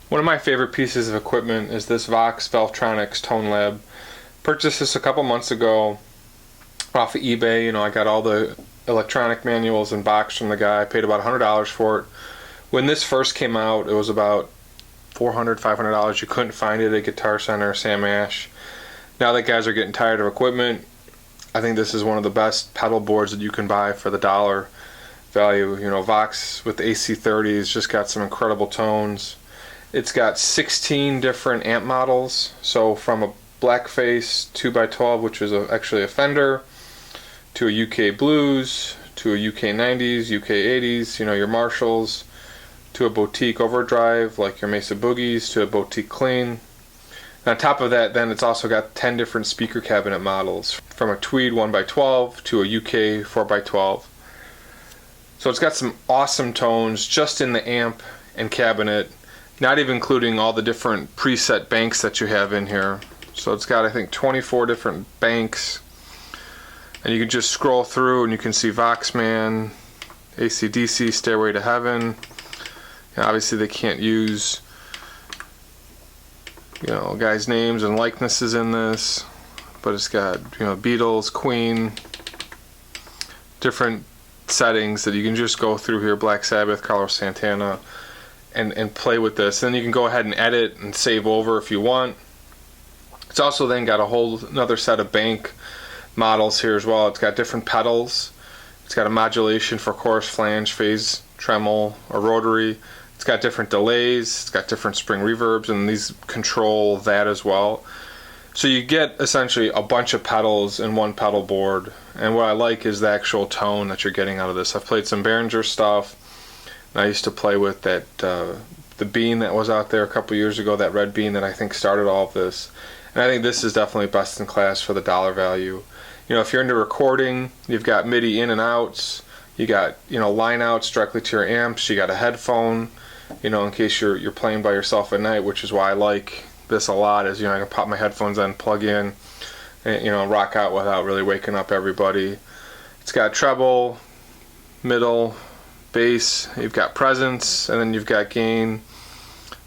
One of my favorite pieces of equipment is this Vox Valvetronics Tonelab. Purchased this a couple months ago off of eBay. I got all the electronic manuals and box from the guy. I paid about $100 for it. When this first came out, it was about $400, $500. You couldn't find it at Guitar Center or Sam Ash. Now that guys are getting tired of equipment, I think this is one of the best pedal boards that you can buy for the dollar value. Vox with the AC30s just got some incredible tones. It's got 16 different amp models, so from a blackface 2x12, which is actually a Fender, to a UK Blues, to a UK 90s, UK 80s, your Marshalls, to a boutique overdrive like your Mesa Boogies, to a boutique clean. And on top of that, then it's also got 10 different speaker cabinet models, from a Tweed 1x12 to a UK 4x12. So it's got some awesome tones just in the amp and cabinet, not even including all the different preset banks that you have in here. So it's got, I think, 24 different banks, and you can just scroll through and you can see Voxman, AC/DC, Stairway to Heaven. Obviously they can't use guys' names and likenesses in this, but it's got Beatles, Queen, different settings that you can just go through here, Black Sabbath, Carlos Santana, and play with this. Then you can go ahead and edit and save over if you want. It's also then got a whole another set of bank models here as well. It's got different pedals. It's got a modulation for chorus, flange, phase, tremolo, or rotary. It's got different delays. It's got different spring reverbs, and these control that as well. So you get essentially a bunch of pedals in one pedal board, and what I like is the actual tone that you're getting out of this. I've played some Behringer stuff, and I used to play with that the Bean that was out there a couple years ago, that red Bean that I think started all of this. And I think this is definitely best in class for the dollar value. If you're into recording, you've got MIDI in and outs, you got line outs directly to your amps, you got a headphone, in case you're playing by yourself at night, which is why I like this a lot, is I can pop my headphones on, plug in, and rock out without really waking up everybody. It's got treble, middle, bass, you've got presence, and then you've got gain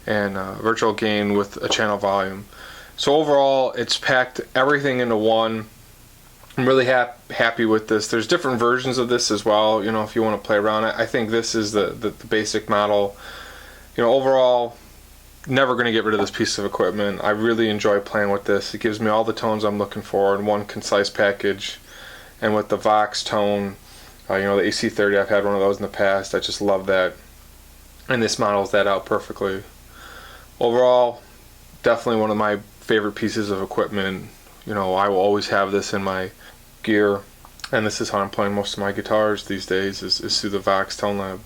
and virtual gain with a channel volume. So overall, it's packed everything into one. I'm really happy with this. There's different versions of this as well, if you want to play around. I think this is the basic model. Overall, never going to get rid of this piece of equipment. I really enjoy playing with this. It gives me all the tones I'm looking for in one concise package. And with the Vox tone, the AC30, I've had one of those in the past. I just love that. And this models that out perfectly. Overall, definitely one of my favorite pieces of equipment. I will always have this in my gear, and this is how I'm playing most of my guitars these days, is through the Vox Tonelab.